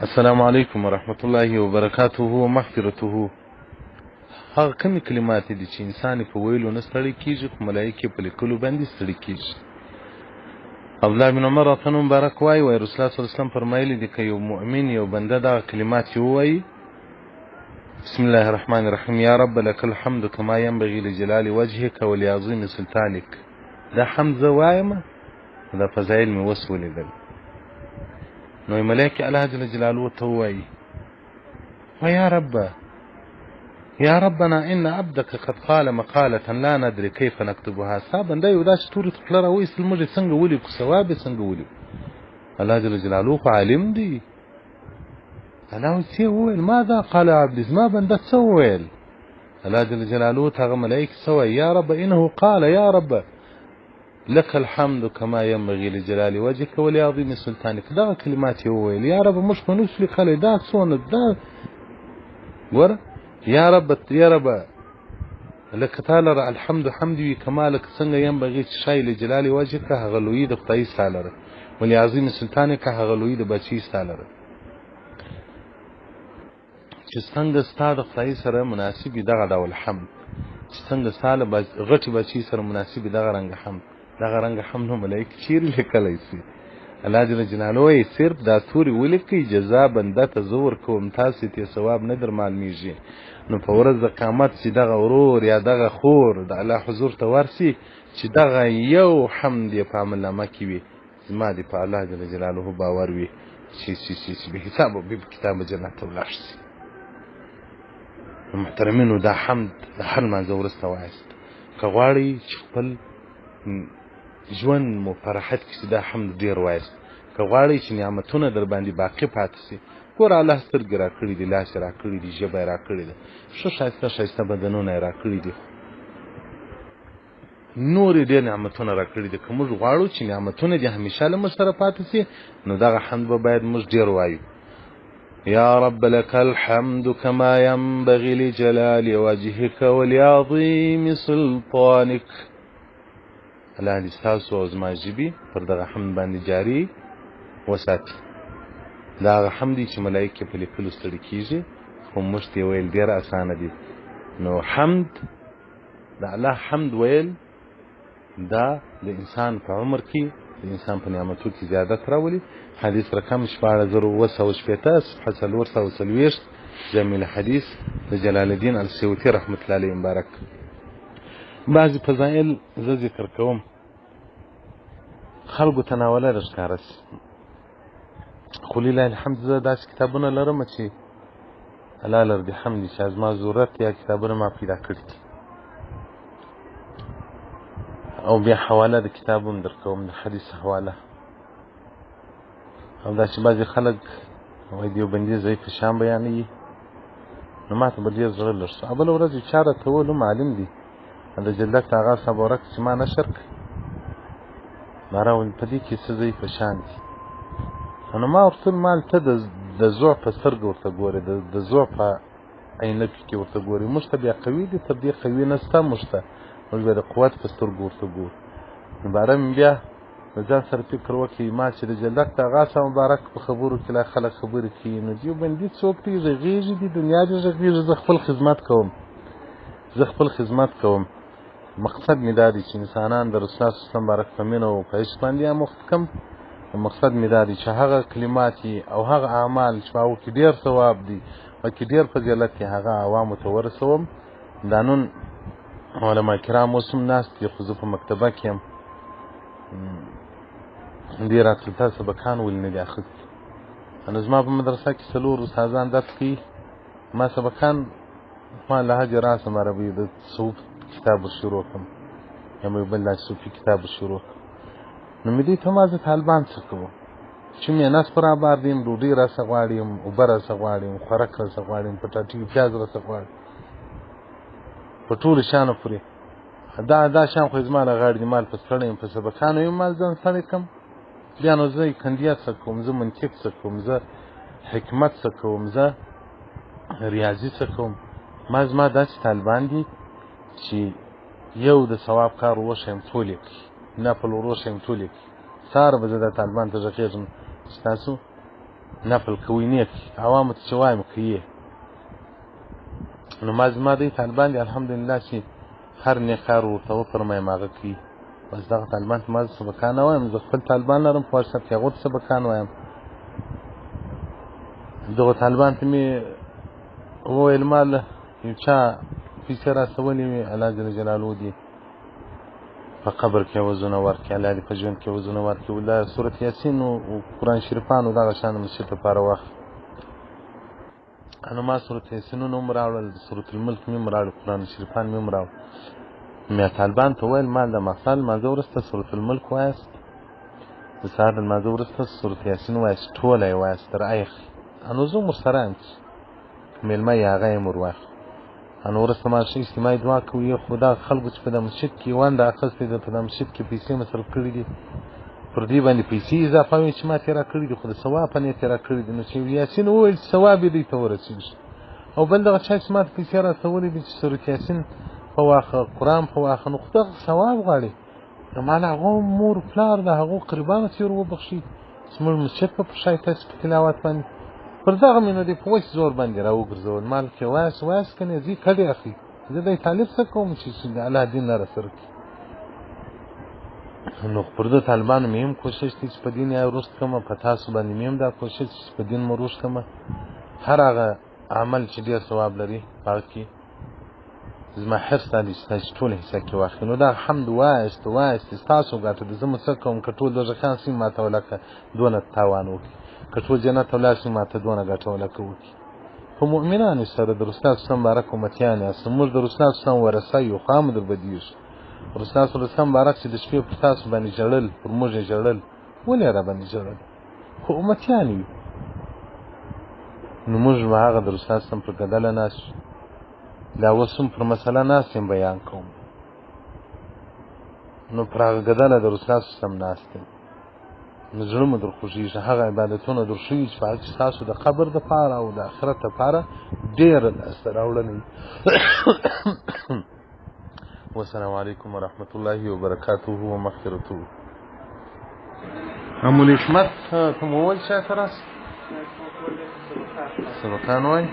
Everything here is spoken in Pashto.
السلام علیکم ورحمت الله وبرکاته ومغفرته. هغه کومې کلمات دي چې انسان په ویلو نه ستړی کیږي، خو ملایکې په لیکلو باندې ستړي کیږي. عبدالله بن عمر راته مبارک وایي رسول الله صلی الله علیه وسلم فرمایلي دي که یو مؤمن یو بنده دغه کلمات ووایي: بسم الله الرحمن الرحیم، یا رب لك الحمد کما ینبغي لجلال وجهك ولعظیم سلطانك. دا حمد زه وایم، دا فضایل مې اوس ولیدل. نو ملائکه الله جل جلاله ته وایي: ويا رب يا ربنا ان عبدك قد قال مقالة لا ندري كيف نكتبها. صاحب دا یو داسې تورې خپله راوایستل، موږ یې څنګه ولیکو، ثواب یې څنګه ولیکو. الله جل جلاله خو عالم دی. الله څه وویل؟ ماذا قال عبدي؟ زما بنده څه وویل؟ الله جل جلاله ته هغه ملایکې څه وایي؟ یا رب انه قال یا رب لك الحمد كما ينبغي لجلال وجهك ولعظيم سلطانك. دغه کلمات یې وویل. یا رب موږ په نوش لیکلی، دا څونه دا ګوره. یا رب لکه تا لره الحمد حمد وي کما لکه څنګه ینبغي چې ښایي لجلال وجهك هغه لویي د خدایي ستا لره، ولعظیم سلطانک هغه لویي د بچي ستا لره، چې څنګه ستا د خدایي سره مناسب وي دغه ډول حمد، چې څنګه ستا له غټي بچي سره مناسب وي دغه رنګه حمد. دغه رنګه حمد نو ملایکې چیرې لیکلی سي؟ الله جل جلاله وایي صرف دا تورې ولیکئ، جزا بنده ته زه ورکوم، تاسې ته ثواب نه در معلومیږي. نو په ورځ د قیامت چې دغه ورور یا دغه خور د الله حضور ته ورسي، چې دغه یو حمد یې په عملنامه کې وي، زما دې په الله جل جلاله باور وي چې به حساب او به کتاب جنت ته ولاړ شي. محترمینو، دا حمد د هر لمانځه وروسته وایست. که غواړئ چې خپل ژوند مو په راحت کې دا حمد ډېر وایست، که غواړئ چې نعمتونه در باندې باقي پاتې سي. ګوره الله سترګې راکړي دي، لاس یې راکړي دي، ژبه یې راکړې ده، ښه ښایسته ښایسته بدنونه یې راکړي دي، نور یې ډېر نعمتونه راکړي دي. که موږ غواړو چې نعمتونه دې همیشه له موږ سره پاتې سي، نو دغه حمد به باید موږ ډېر وایو. یا رب لك الحمد كما ينبغي لجلال وجهك ولعظيم سلطانك. الله دې ستاسو او زما ژبې پر دغه حمد باندې جاري وساتي. دا هغه حمد دی چې ملایکې په لیکلو ستړي کېږي، خو موږ ته یې ویل ډېر اسانه دي. نو حمد د الله حمد ویل دا د انسان په عمر کې د انسان په نعمتو کې زیادت راولي. حدیث رقم 14260 صفحه 440 جامع الحدیث د جلال الدین السیوطي رحمت الله علیه مبارک. بعضې فضایل زه ذکر کوم، خلکو ته ناوله راښکاره سي. خو لله الحمد زه داسې کتابونه لرم چې الله لر دې حمد چې زما ضرورت یا کتابونه ما پیدا کړي دي، او بیا حواله د کتاب هم در کوم، د حدیث حواله. او دا چې بعضې خلک وایي دیوبندي ضعیف شیان بیانوي، نو ما ته به ډېر زړه لږ شو. بله ورځ یو چا راته وویل، معلم دي د جلدک آغا صاحب ورک چې ما نشر کړي، ما راولي په دې کې څه ضعیفه شیان دي. نو ما ورته ویل ما ته د زوع په سترګه ورته ګورې، د زوع په عینکو کې ورته ګورې. موږ ته بیا قوي دي، تر دې قوي نه شته موږ ته، موږ بیا د قوت په سترګو ورته ګورو. نو باره مې بیا د ځان سره فکر وکړي، ما چې د جلدک د آغا صاحب مبارک په خبرو کې لا خلک خبرې کوي، نو دیوبندي څوک دي؟ غږېږي دي، دنیا دې غږېږي. زه خپل خدمت کوم. مقصد مې دا دی چې انسانان د رسول الله صلی الله علیه وسلم مبارک په مینه او په عشق باندې آموخت کړم. مقصد مې دا دی چې هغه کلمات او هغه اعمال چې په هغو کې ډېر ثواب دي او کې ډېر فضیلت دی، هغه عوامو ته ورسوم. دا نن علما کرام اوس هم ناست دي، خو زه په مکتبه کې یم، دې راته تا سبقان ولې نه دي اخیستي. نو زما په مدرسه کې 4 استادان درس کوي، ما سبقان ما لهجې راسم عربي د صوف کتاب شروع کړم، یا مې بل لا صوفي کتاب شروع کړم. نو مې دې ته ما زه طالبان څه کوم چې مې ناس پر آبار دیم، ډوډۍ راسه غواړم، اوبه راسه غواړم، خوراک راسه غواړم، پټاټي پیاز راسه غواړم، په ټولو شیانو پورې. دا شیان خو زما له غاړې دي، مال په ستړی یم، په سبقانو یم مال ځان ستړی کړم. بیا نو زه کندیات څه کوم، زه منطق څه کوم، زه حکمت څه کوم، زه ریاضي څه کوم. زما داسې طالبان دي چې یو د ثواب کار وښیم ټول یې کړي، نفل وروښیم ټول یې کړي. سهار به زه دا طالبان ته غږېږم چې تاسو نفل کوي نیت عوامو ته چې وایم کوي نو ما زما دی طالبان دي الحمدلله چې هر نیک کار ورته وفرمایم هغه کوي بس دغه طالبان ته ما سبقان وایم زه خپل طالبان لرم په وټساپ کې هغو ته سبقان وایم دغه طالبان ته مې وویل ما له یو چا پیسې راستولې وې الله جل جلاله دې په قبر کې عوضونه ورکړي الله دې په ژوند کې عوضونه ورکړي دا سورت یاسین او قرآن شریفانو دغه شان مسجد لپاره واخلي نو ما سورت یاسینونه هم راوړل سورت الملک مې هم راوړل قرآن شریفان مې هم راوړل مې طالبان ته وویل ما د ماښام لمانځه وروسته سورت الملک وایست د سهار د لمانځه وروسته سورت یاسین وایست ټوله یې وایست تر ایخي نو زه هم ورسره یم چې مېلمه یې هغه یې هم ور واخلي نو وروسته ما ښه اجتماعي دعا کوي خو دا خلکو چې په دغه مسجد کې ونډه اخیستې ده په دغه مسجد کې پیسې مصرف کړي دي پر دې باندې پیسې اضافه وي چې ما ترې راکړي دي خو د ثواب په نیت یې راکړي دي نو چې یاسین وویل چې ثواب یې دوی ته ورسېږي او بل دغه چا چې ما ته پیسې راڅولې دي چې سورت یاسین په واخه قرآن په واخه نو خو دغه ثواب غواړي نو ما له هغو مور پلار د هغو قربانو ته یې ور وبخښي چې موږ مسجد په ښایسته په تلاوت باندې پر دغه مې نو دې په وچ زور باندې را وګرځول ما لکې وایس که نه ځي کډې اخلي زه دی طالب څه کوم چې د الله دین را سره کړي نو پر دې طالبانو مې هم کوشش دی چې په دین یې رشد کړمه په تاسو باندې مې هم دا کوشش چې په دین مو رشد کړمه هر هغه عمل چې ډېر ثواب لري په هغه کې زما حرص دا دی چې تاسو ټول حصه کې واخلئ نو دا حمد وایست ستاسو ګټه ده زه مو څه کوم که ټول دوزخیان سي ما ته ولکه دونه تاوان وکړي که ټول جنت ته ولاړ سي ما ته دونه ګټه ولکه وکړي خو مؤمنانو سره د رسول الله بارک امتیان یاست موږ د رسول الله ورثه یو خو هم دربدیږو رسول الله بارک چې د شپې پر تاسو باندې ژړل پر موږ یې ژړل ولې را باندې ژړل خو امتیان یو نو موږ به هغه د رسول الله پر ګدله ناست لا اوس هم پر مسله ناست یم بیان کوم نو پر هغه ګدله د رسول الله ناست یم نو زړه مو در خوږېږي هغه عبادتونه در ښیي چې په هغه کې ستاسو د قبر دپاره او د آخرت دپاره ډېره لاسته راوړنه وي والسلام علیکم ورحمة الله وبرکاته ومغفرته ام الحکمت ته مو وویل چا ته راست سبقان وایي